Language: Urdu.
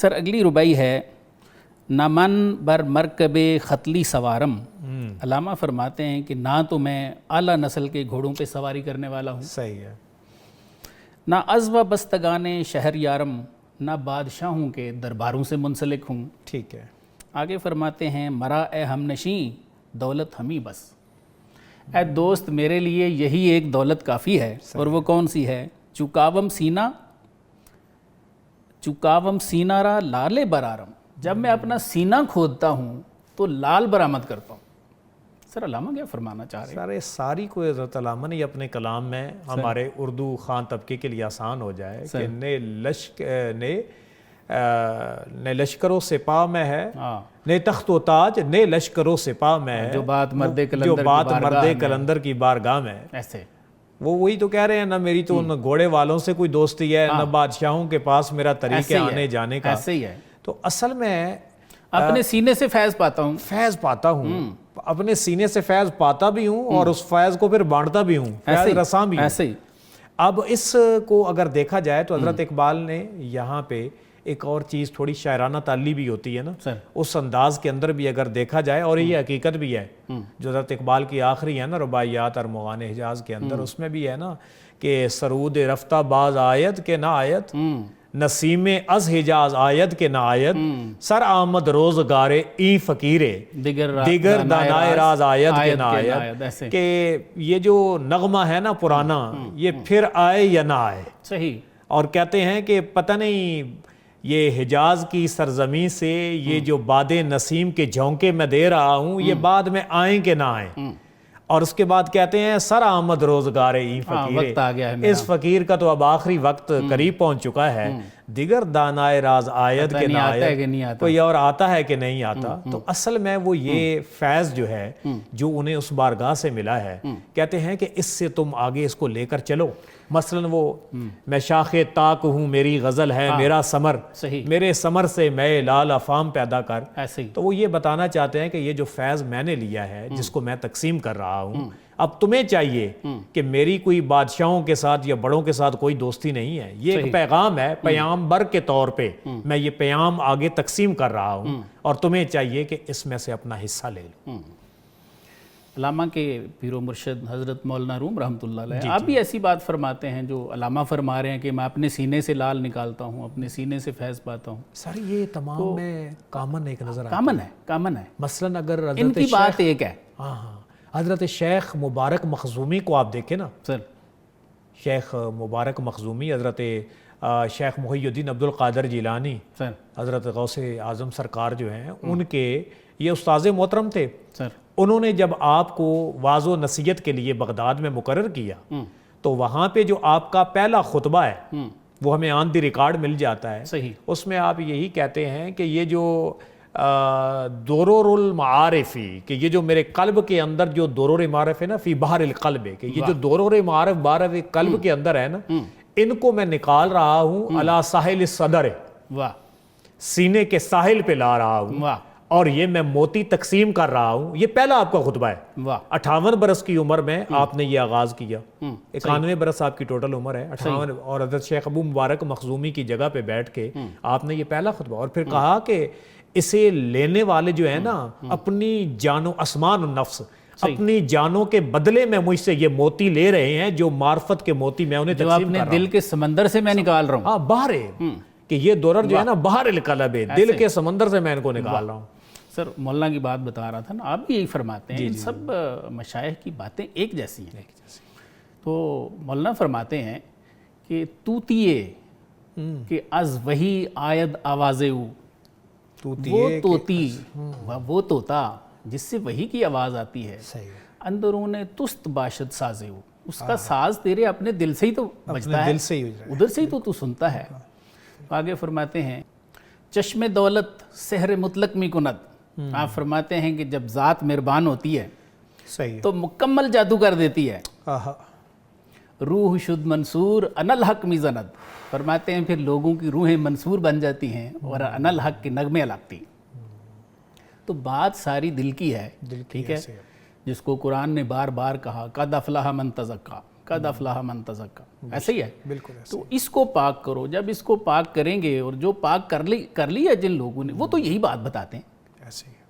سر اگلی ربائی ہے نہ من بر مرکب خطلی سوارم. علامہ فرماتے ہیں کہ نہ تو میں اعلیٰ نسل کے گھوڑوں پہ سواری کرنے والا ہوں, صحیح ہے, نہ ازو بستگان شہر یارم, نہ بادشاہوں کے درباروں سے منسلک ہوں. ٹھیک ہے. آگے فرماتے ہیں مرا اے ہم نشیں دولت ہمیں بس, اے دوست میرے لیے یہی ایک دولت کافی ہے. اور وہ کون سی ہے؟ چکاوم سینہ را لال برارم, جب میں اپنا سینہ کھودتا ہوں تو لال برآمد کرتا ہوں. سر علامہ کیا فرمانا چاہ رہے ہیں؟ سارے ساری کو حضرت علامہ نے اپنے کلام میں ہمارے اردو خان طبقے کے لیے آسان ہو جائے کہ نے لشکر و سپاہ میں ہے, نے تخت و تاج نے لشکر و سپاہ میں ہے, جو بات مرد کلندر کی بارگاہ میں. ایسے وہ وہی تو کہہ رہے ہیں, نہ میری تو ان گھوڑے والوں سے کوئی دوستی ہے, نہ بادشاہوں کے پاس میرا طریق ہے آنے جانے کا. ایسے ہی ہے. تو اصل میں اپنے سینے سے فیض پاتا ہوں, اپنے سینے سے فیض پاتا بھی ہوں اور اس فیض کو پھر بانٹتا بھی ہوں, فیض رساں بھی ہوں. ایسے ہی. اب اس کو اگر دیکھا جائے تو حضرت اقبال نے یہاں پہ ایک اور چیز تھوڑی شاعرانہ تعلی بھی ہوتی ہے نا, اس انداز کے اندر بھی اگر دیکھا جائے, اور یہ حقیقت بھی ہے جو حضرت اقبال کی آخری ہے نا رباعیات ارمغان حجاز کے اندر, اس میں بھی ہے نا کہ سرود رفتہ باز آیت کے نہ آیت, نسیم از حجاز آیت کے نہ آیت, سر آمد روزگار ای فقیرے دیگر دانائے راز آیت کے نہ آیت. کہ یہ جو نغمہ ہے نا پرانا, یہ پھر آئے یا نہ آئے. صحیح. اور کہتے ہیں کہ پتہ نہیں یہ حجاز کی سرزمین سے یہ جو باد نسیم کے جھونکے میں دے رہا ہوں یہ بعد میں آئیں کہ نہ آئیں. اور اس کے بعد کہتے ہیں سر آمد روزگار ای فقیرے, اس فقیر کا تو اب آخری وقت قریب پہنچ چکا ہے. دیگر دانائے راز آیت کے نہ آیت, کوئی اور آتا ہے کہ نہیں آتا. تو اصل میں وہ یہ فیض جو ہے جو انہیں اس بارگاہ سے ملا ہے, کہتے ہیں کہ اس سے تم آگے اس کو لے کر چلو. مثلا وہ میں شاخ تاک ہوں میری غزل ہے میرا ثمر, میرے ثمر سے میں لال افام پیدا کر. تو وہ یہ بتانا چاہتے ہیں کہ یہ جو فیض میں نے لیا ہے جس کو میں تقسیم کر رہا ہوں, اب تمہیں چاہیے کہ میری کوئی بادشاہوں کے ساتھ یا بڑوں کے ساتھ کوئی دوستی نہیں ہے. یہ ایک پیغام ہے, پیام بر کے طور پہ میں یہ پیام آگے تقسیم کر رہا ہوں, اور تمہیں چاہیے کہ اس میں سے اپنا حصہ لے لو. علامہ کے پیر و مرشد حضرت مولانا روم رحمۃ اللہ علیہ آپ بھی ایسی بات فرماتے ہیں جو علامہ فرما رہے ہیں کہ میں اپنے سینے سے لال نکالتا ہوں, اپنے سینے سے فیض پاتا ہوں. سر یہ تمام میں کامن ایک نظر آتا ہے, کامن ہے. مثلا اگر ان کی بات ایک ہے. حضرت شیخ مبارک مخزومی کو آپ دیکھیں نا, سر شیخ مبارک مخزومی, حضرت شیخ محی الدین عبد القادر جیلانی, حضرت غوث اعظم سرکار جو ہیں ان کے یہ استاذ محترم تھے. انہوں نے جب آپ کو واعظ و نصیحت کے لیے بغداد میں مقرر کیا تو وہاں پہ جو آپ کا پہلا خطبہ ہے وہ ہمیں آن دی ریکارڈ مل جاتا ہے. اس میں آپ یہی کہتے ہیں کہ یہ جو درر المعارفی, کہ یہ جو میرے قلب کے اندر جو درر معارف ہے نا فی بحر القلب, کہ یہ جو درر معارف بحر قلب کے اندر ہے نا, ان کو میں نکال رہا ہوں علی ساحل الصدر, سینے کے ساحل پہ لا رہا ہوں, اور یہ میں موتی تقسیم کر رہا ہوں. یہ پہلا آپ کا خطبہ ہے. 58 برس کی عمر میں آپ نے یہ آغاز کیا, 91 برس آپ کی ٹوٹل عمر ہے, 58, اور حضرت شیخ ابو مبارک مخزومی کی جگہ پہ بیٹھ کے آپ نے یہ پہلا خطبہ, اور پھر کہا کہ اسے لینے والے جو ہیں نا اپنی جان و اسمان النفس, اپنی جانوں کے بدلے میں مجھ سے یہ موتی لے رہے ہیں جو معرفت کے موتی میں انہیں تقسیم کر رہا ہوں, دل کے سمندر سے میں نکال رہا ہوں. ہاں باہر ہے کہ یہ درر جو ہے نا باہر القلب ہے, دل کے سمندر سے میں ان کو نکال رہا ہوں. سر مولانا کی بات بتا رہا تھا نا, آپ بھی یہی فرماتے ہیں, سب مشائخ کی باتیں ایک جیسی ہیں. تو مولانا فرماتے ہیں کہ توتیے کہ از وہی آید آوازے وہ توتی وہ طوطا جس سے وہی کی آواز آتی ہے, اندرون تست باشد سازے, اس کا ساز تیرے اپنے دل سے ہی تو بجتا ہے, ادھر سے ہی تو سنتا ہے. آگے فرماتے ہیں چشم دولت سحر مطلق می کند, آپ فرماتے ہیں کہ جب ذات مہربان ہوتی ہے تو مکمل جادو کر دیتی ہے. روح شد منصور انالحق می زند, فرماتے ہیں پھر لوگوں کی روحیں منصور بن جاتی ہیں اور انالحق کے نغمے لگتی. تو بات ساری دل کی ہے, ٹھیک ہے, جس کو قرآن نے بار بار کہا قد افلح من تزکا, قد افلح من تزکا، ایسے ہی ہے بالکل ایسے تو اس کو پاک کرو. جب اس کو پاک کریں گے، اور جو پاک کر لیا جن لوگوں نے، وہ تو یہی بات بتاتے ہیں. ایسے ہی